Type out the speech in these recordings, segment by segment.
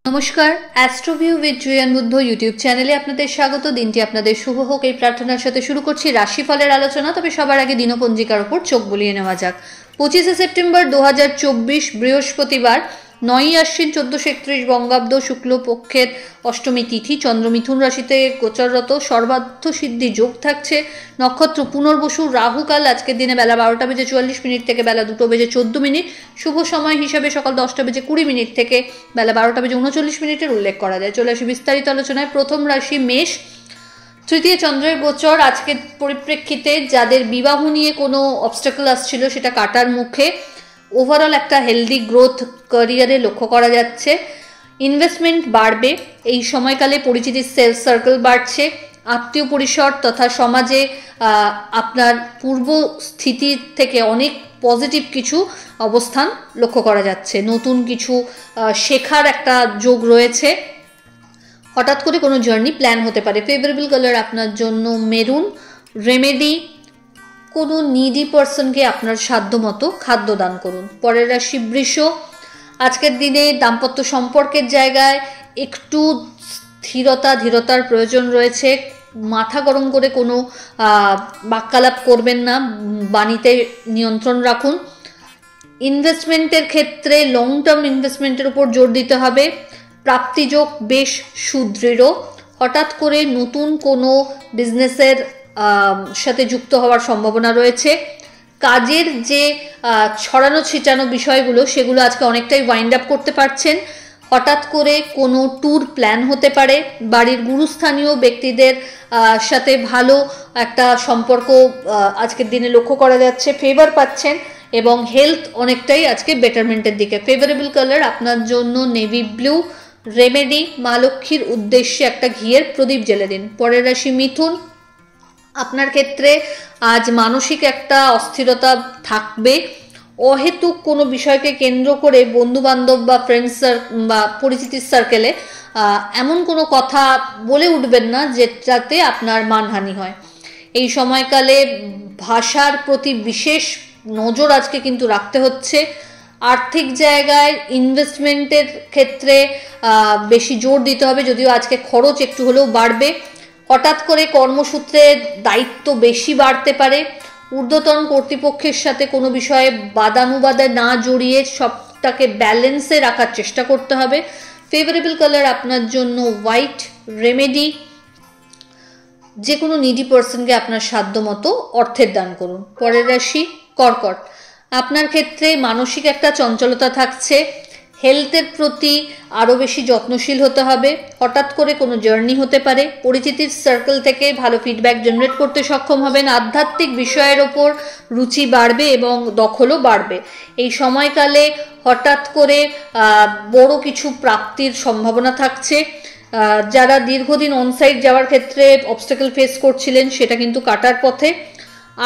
নমস্কার, অ্যাস্ট্রোভিউ with Juan Buddha YouTube চ্যানেলে আপনাদের স্বাগত। দিনটি আপনাদের শুভ হোক এই প্রার্থনার সাথে শুরু করছি রাশিফলের আলোচনা। তবে সবার আগে দিনপঞ্জিকার উপর চোখ বুলিয়ে নেওয়া যাক। 25শে সেপ্টেম্বর 2024 বৃহস্পতিবার, 9ই আশ্বিন 1431 বঙ্গাব্দ, শুক্লপক্ষের অষ্টমী তিথি, চন্দ্র মিথুন রাশিতে গোচররত, সর্বার্থ সিদ্ধি যোগ থাকছে। নক্ষত্র পুনর্বসু, রাহুকাল আজকের দিনে বেলা 12:44 থেকে বেলা 2:14। শুভ সময় হিসাবে সকাল 10:20 থেকে বেলা 12:39 উল্লেখ করা যায়। চলে আসি বিস্তারিত আলোচনায়। প্রথম রাশি মেষ। তৃতীয় চন্দ্রের গোচর আজকের পরিপ্রেক্ষিতে যাদের বিবাহ নিয়ে কোনো অবস্টাকল আসছিল সেটা কাটার মুখে। ওভারঅল একটা হেলদি গ্রোথ ক্যারিয়ারে লক্ষ্য করা যাচ্ছে। ইনভেস্টমেন্ট বাড়বে এই সময়কালে, পরিচিতির সেলস সার্কেল বাড়ছে, আত্মীয় পরিসর তথা সমাজে আপনার পূর্ব স্থিতি থেকে অনেক পজিটিভ কিছু অবস্থান লক্ষ্য করা যাচ্ছে। নতুন কিছু শেখার একটা যোগ রয়েছে। হঠাৎ করে কোনো জার্নি প্ল্যান হতে পারে। ফেভারেবল কালার আপনার জন্য মেরুন। রেমেডি, কোনো নিডি পার্সনকে আপনার সাধ্যমতো খাদ্য দান করুন। পরের রাশি বৃষ। আজকের দিনে দাম্পত্য সম্পর্কের জায়গায় একটু ধীরতার প্রয়োজন রয়েছে। মাথা গরম করে কোনো বাক্যালাপ করবেন না, বাণীতে নিয়ন্ত্রণ রাখুন। ইনভেস্টমেন্টের ক্ষেত্রে লং টার্ম ইনভেস্টমেন্টের উপর জোর দিতে হবে। প্রাপ্তিযোগ বেশ সুদৃঢ়। হঠাৎ করে নতুন কোনো বিজনেসের সাথে যুক্ত হওয়ার সম্ভাবনা রয়েছে। কাজের যে ছড়ানো ছিটানো বিষয়গুলো সেগুলো আজকে অনেকটাই ওয়াইন্ড আপ করতে পারছেন। হঠাৎ করে কোনো ট্যুর প্ল্যান হতে পারে। বাড়ির গুরুস্থানীয় ব্যক্তিদের সাথে ভালো একটা সম্পর্ক আজকের দিনে লক্ষ্য করা যাচ্ছে। ফেভার পাচ্ছেন এবং হেলথ অনেকটাই আজকে বেটারমেন্টের দিকে। ফেভারেবল কালার আপনার জন্য নেভি ব্লু। রেমেডি, মা লক্ষ্মীর উদ্দেশ্যে একটা ঘিয়ের প্রদীপ জ্বেলে দিন। পরের রাশি মিথুন। আপনার ক্ষেত্রে আজ মানসিক একটা অস্থিরতা থাকবে। অহেতুক কোনো বিষয়কে কেন্দ্র করে বন্ধু বান্ধব বা ফ্রেন্ডস বা পরিচিতির সার্কেলে এমন কোনো কথা বলে উঠবেন না যেটাতে আপনার মানহানি হয়। এই সময়কালে ভাষার প্রতি বিশেষ নজর আজকে কিন্তু রাখতে হচ্ছে। আর্থিক জায়গায় ইনভেস্টমেন্টের ক্ষেত্রে বেশি জোর দিতে হবে, যদিও আজকে খরচ একটু হলেও বাড়বে। হঠাৎ করে কর্মসূত্রে দায়িত্ব বেশি বাড়তে পারে। ঊর্ধ্বতন কর্তৃপক্ষের সাথে কোনো বিষয়ে বাদানুবাদে না জড়িয়ে সবটাকে ব্যালেন্সে রাখার চেষ্টা করতে হবে। ফেভারেবল কালার আপনার জন্য হোয়াইট। রেমেডি, যে কোনো নিডি পার্সনকে আপনার সাধ্যমতো অর্থের দান করুন। পরের রাশি কর্কট। আপনার ক্ষেত্রে মানসিক একটা চঞ্চলতা থাকছে। হেলথের প্রতি আরও বেশি যত্নশীল হতে হবে। হঠাৎ করে কোনো জার্নি হতে পারে। পরিচিতির সার্কেল থেকে ভালো ফিডব্যাক জেনারেট করতে সক্ষম হবেন। আধ্যাত্মিক বিষয়ের ওপর রুচি বাড়বে এবং দখলও বাড়বে। এই সময়কালে হঠাৎ করে বড় কিছু প্রাপ্তির সম্ভাবনা থাকছে। যারা দীর্ঘদিন অনসাইট যাওয়ার ক্ষেত্রে অবস্টাকল ফেস করছিলেন সেটা কিন্তু কাটার পথে।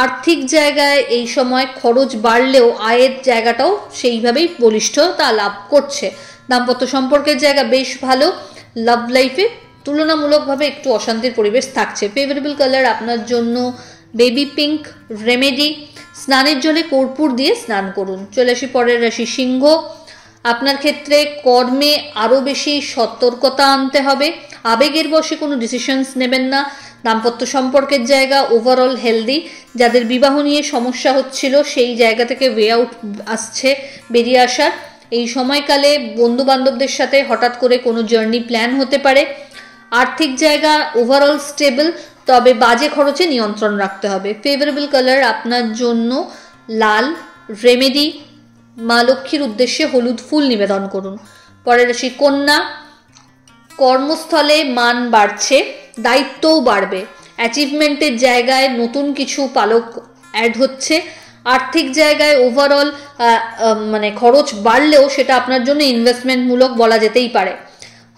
আর্থিক জায়গায় এই সময় খরচ বাড়লেও আয়ের জায়গাটাও সেইভাবেই বলিষ্ঠতা লাভ করছে। দাম্পত্য সম্পর্কের জায়গা বেশ ভালো। লাভ লাইফে তুলনামূলকভাবে একটু অশান্তির পরিবেশ থাকছে। ফেভারেবল কালার আপনার জন্য বেবি পিঙ্ক। রেমেডি, স্নানের জলে কর্পূর দিয়ে স্নান করুন। চলে আসি পরের রাশি সিংহ। আপনার ক্ষেত্রে কর্মে আরও বেশি সতর্কতা আনতে হবে। আবেগের বশে কোনো ডিসিশনস নেবেন না। দাম্পত্য সম্পর্কের জায়গা ওভারঅল হেলদি। যাদের বিবাহ নিয়ে সমস্যা হচ্ছিল সেই জায়গা থেকে ওয়ে আউট আসছে, বেরিয়ে আসার। এই সময়কালে বন্ধু বান্ধবদের সাথে হঠাৎ করে কোনো জার্নি প্ল্যান হতে পারে। আর্থিক জায়গা ওভারঅল স্টেবল, তবে বাজে খরচে নিয়ন্ত্রণ রাখতে হবে। ফেভারেবল কালার আপনার জন্য লাল। রেমেডি, মা লক্ষ্মীর উদ্দেশ্যে হলুদ ফুল নিবেদন করুন। পরের রাশি কন্যা। কর্মস্থলে মান বাড়ছে, দায়িত্বও বাড়বে। অ্যাচিভমেন্টের জায়গায় নতুন কিছু পালক অ্যাড হচ্ছে। আর্থিক জায়গায় ওভারঅল খরচ বাড়লেও সেটা আপনার জন্য ইনভেস্টমেন্টমূলক বলা যেতেই পারে।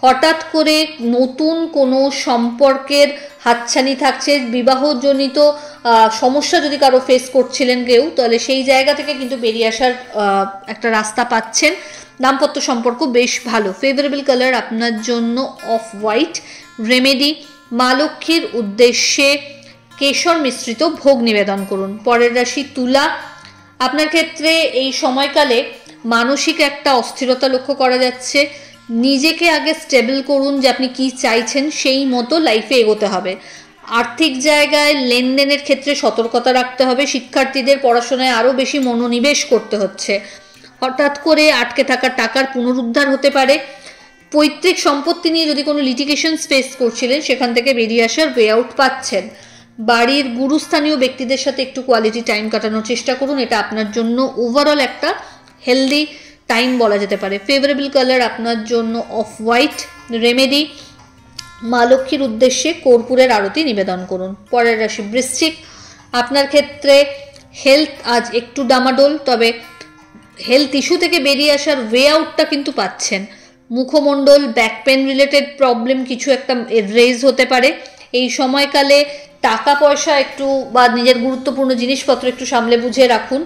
হঠাৎ করে নতুন কোনো সম্পর্কের হাতছানি থাকছে। বিবাহজনিত সমস্যা যদি কারো ফেস করছিলেন কেউ, তাহলে সেই জায়গা থেকে কিন্তু বেরিয়ে আসার একটা রাস্তা পাচ্ছেন। দাম্পত্য সম্পর্ক বেশ ভালো। ফেভারেবল কালার আপনার জন্য অফ হোয়াইট। রেমেডি, মা লক্ষ্মীর উদ্দেশ্যে কেশর মিশ্রিত ভোগ নিবেদন করুন। পরের রাশি তুলা। আপনার ক্ষেত্রে এই সময়কালে মানসিক একটা অস্থিরতা লক্ষ্য করা যাচ্ছে। নিজেকে আগে স্টেবল করুন যে আপনি কি চাইছেন, সেই মতো লাইফে এগোতে হবে। আর্থিক জায়গায় লেনদেনের ক্ষেত্রে সতর্কতা রাখতে হবে। শিক্ষার্থীদের পড়াশোনায় আরও বেশি মনোনিবেশ করতে হচ্ছে। হঠাৎ করে আটকে থাকা টাকার পুনরুদ্ধার হতে পারে। পৈতৃক সম্পত্তি নিয়ে যদি কোনো লিটিগেশন ফেস করছিলেন, সেখান থেকে বেরিয়ে আসার ওয়ে আউট পাচ্ছেন। বাড়ির গুরুস্থানীয় ব্যক্তিদের সাথে একটু কোয়ালিটি টাইম কাটানোর চেষ্টা করুন, এটা আপনার জন্য ওভারঅল একটা হেলদি টাইম বলা যেতে পারে। ফেভারেবল কালার আপনার জন্য অফ হোয়াইট। রেমেডি, মা লক্ষ্মীর উদ্দেশ্যে কর্পূরের আরতি নিবেদন করুন। পরের রাশি বৃশ্চিক, আপনার ক্ষেত্রে হেলথ আজ একটু ডামাডোল, তবে হেলথ ইস্যু থেকে বেরিয়ে আসার ওয়ে আউটটা কিন্তু পাচ্ছেন। মুখমণ্ডল, ব্যাক পেন রিলেটেড প্রবলেম কিছু একটা রেজ হতে পারে। এই সময়কালে টাকা পয়সা একটু বা নিজের গুরুত্বপূর্ণ জিনিসপত্র একটু সামলে বুঝে রাখুন।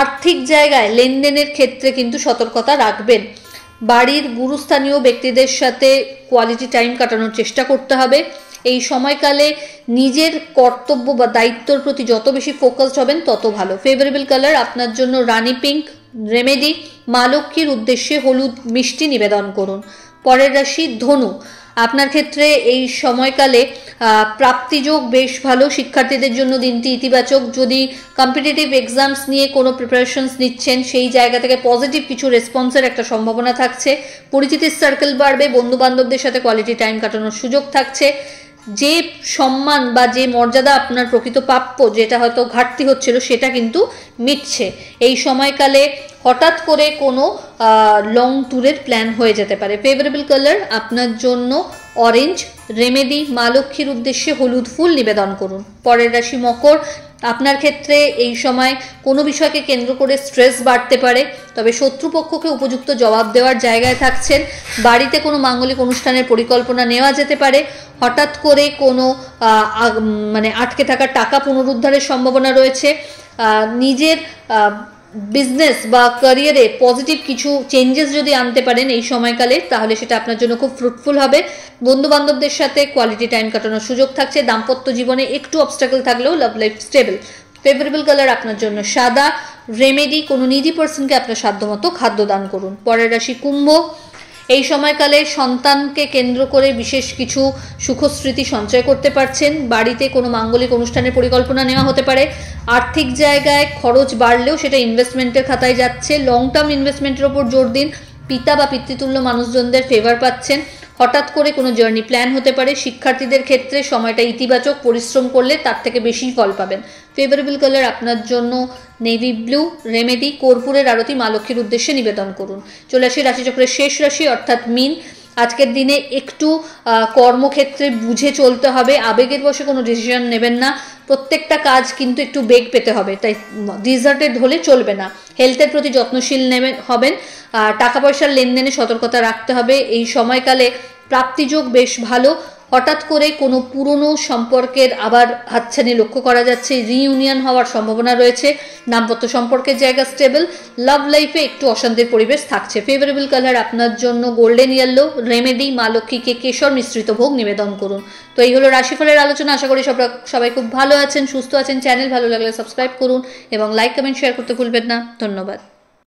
আর্থিক জায়গায় লেনদেনের ক্ষেত্রে কিন্তু সতর্কতা রাখবেন। বাড়ির গুরুস্থানীয় ব্যক্তিদের সাথে কোয়ালিটি টাইম কাটানোর চেষ্টা করতে হবে। এই সময়কালে নিজের কর্তব্য বা দায়িত্বর প্রতি যত বেশি ফোকাসড হবেন তত ভালো। ফেভারেবল কালার আপনার জন্য রানি পিঙ্ক। রেমেডি, মা লক্ষ্মীর উদ্দেশ্যে হলুদ মিষ্টি নিবেদন করুন। পরের রাশি ধনু, আপনার ক্ষেত্রে এই সময়কালে প্রাপ্তিযোগ বেশ ভালো। শিক্ষার্থীদের জন্য দিনটি ইতিবাচক। যদি কম্পিটিটিভ এক্সামস নিয়ে কোনো প্রিপারেশনস নিচ্ছেন, সেই জায়গা থেকে পজিটিভ কিছু রেসপন্সের একটা সম্ভাবনা থাকছে। পরিচিতির সার্কেল বাড়বে, বন্ধু বান্ধবদের সাথে কোয়ালিটি টাইম কাটানোর সুযোগ থাকছে। যে সম্মান বা যে মর্যাদা আপনার প্রকৃত প্রাপ্য, যেটা হয়তো ঘাটতি হচ্ছিল, সেটা কিন্তু মিটছে। এই সময়কালে হঠাৎ করে কোনো লং ট্যুরের প্ল্যান হয়ে যেতে পারে। ফেভারেবল কালার আপনার জন্য অরেঞ্জ। রেমেডি, মা লক্ষ্মীর উদ্দেশ্যে হলুদ ফুল নিবেদন করুন। পরের রাশি মকর, আপনার ক্ষেত্রে এই সময় কোনো বিষয়কে কেন্দ্র করে স্ট্রেস বাড়তে পারে, তবে শত্রুপক্ষকে উপযুক্ত জবাব দেওয়ার জায়গায় থাকছেন। বাড়িতে কোনো মাঙ্গলিক অনুষ্ঠানের পরিকল্পনা নেওয়া যেতে পারে। হঠাৎ করে কোনো আটকে থাকা টাকা পুনরুদ্ধারের সম্ভাবনা রয়েছে। নিজের বিজনেস বা ক্যারিয়ারে পজিটিভ কিছু চেঞ্জেস যদি আনতে পারেন এই সময়কালে, তাহলে সেটা আপনার জন্য খুব ফ্রুটফুল হবে। বন্ধু বান্ধবদের সাথে কোয়ালিটি টাইম কাটানোর সুযোগ থাকছে। দাম্পত্য জীবনে একটু অবস্ট্রাগল থাকলেও love life stable. Favourable colour আপনার জন্য সাদা। রেমেডি, কোনো নিডি পার্সনকে আপনার সাধ্যমতো খাদ্য দান করুন। পরের রাশি কুম্ভ, এই সময়কালে সন্তানকে কেন্দ্র করে বিশেষ কিছু সুখস্মৃতি সঞ্চয় করতে পারছেন। বাড়িতে কোনো মাঙ্গলিক অনুষ্ঠানের পরিকল্পনা নেওয়া হতে পারে। আর্থিক জায়গায় খরচ বাড়লেও সেটা ইনভেস্টমেন্টের খাতায় যাচ্ছে। লং টার্ম ইনভেস্টমেন্টের ওপর জোর দিন। পিতা বা পিতৃতুল্য মানুষজনদের ফেভার পাচ্ছেন। হঠাৎ করে কোনো জার্নি প্ল্যান হতে পারে। শিক্ষার্থীদের ক্ষেত্রে সময়টা ইতিবাচক, পরিশ্রম করলে তার থেকে বেশি ফল পাবেন। ফেভারেবল কালার আপনার জন্য নেভি ব্লু। রেমেডি, কর্পূরের আরতি মা লক্ষ্মীর উদ্দেশ্যে নিবেদন করুন। চলে আসি রাশিচক্রের শেষ রাশি অর্থাৎ মীন। আজকের দিনে একটু কর্মক্ষেত্রে বুঝে চলতে হবে। আবেগের বশে কোনো ডিসিশন নেবেন না। প্রত্যেকটা কাজ কিন্তু একটু বেগ পেতে হবে, তাই ডিজার্টেড হলে চলবে না। হেলথের প্রতি যত্নশীল হবেন। টাকা পয়সার লেনদেনে সতর্কতা রাখতে হবে। এই সময়কালে প্রাপ্তিযোগ বেশ ভালো। হঠাৎ করে কোনো পুরনো সম্পর্কের আবার হাতছানি লক্ষ্য করা যাচ্ছে। রিইউনিয়ন হওয়ার সম্ভাবনা রয়েছে। দাম্পত্য সম্পর্কের জায়গা স্টেবল। লাভ লাইফে একটু অশান্তির পরিবেশ থাকছে। ফেভারেবল কালার আপনার জন্য গোল্ডেন ইয়েলো। রেমেডি, মা লক্ষ্মীকে কেশর মিশ্রিত ভোগ নিবেদন করুন। তো এই হলো রাশিফলের আলোচনা। আশা করি সবাই খুব ভালো আছেন, সুস্থ আছেন। চ্যানেল ভালো লাগলে সাবস্ক্রাইব করুন এবং লাইক কমেন্ট শেয়ার করতে ভুলবেন না। ধন্যবাদ।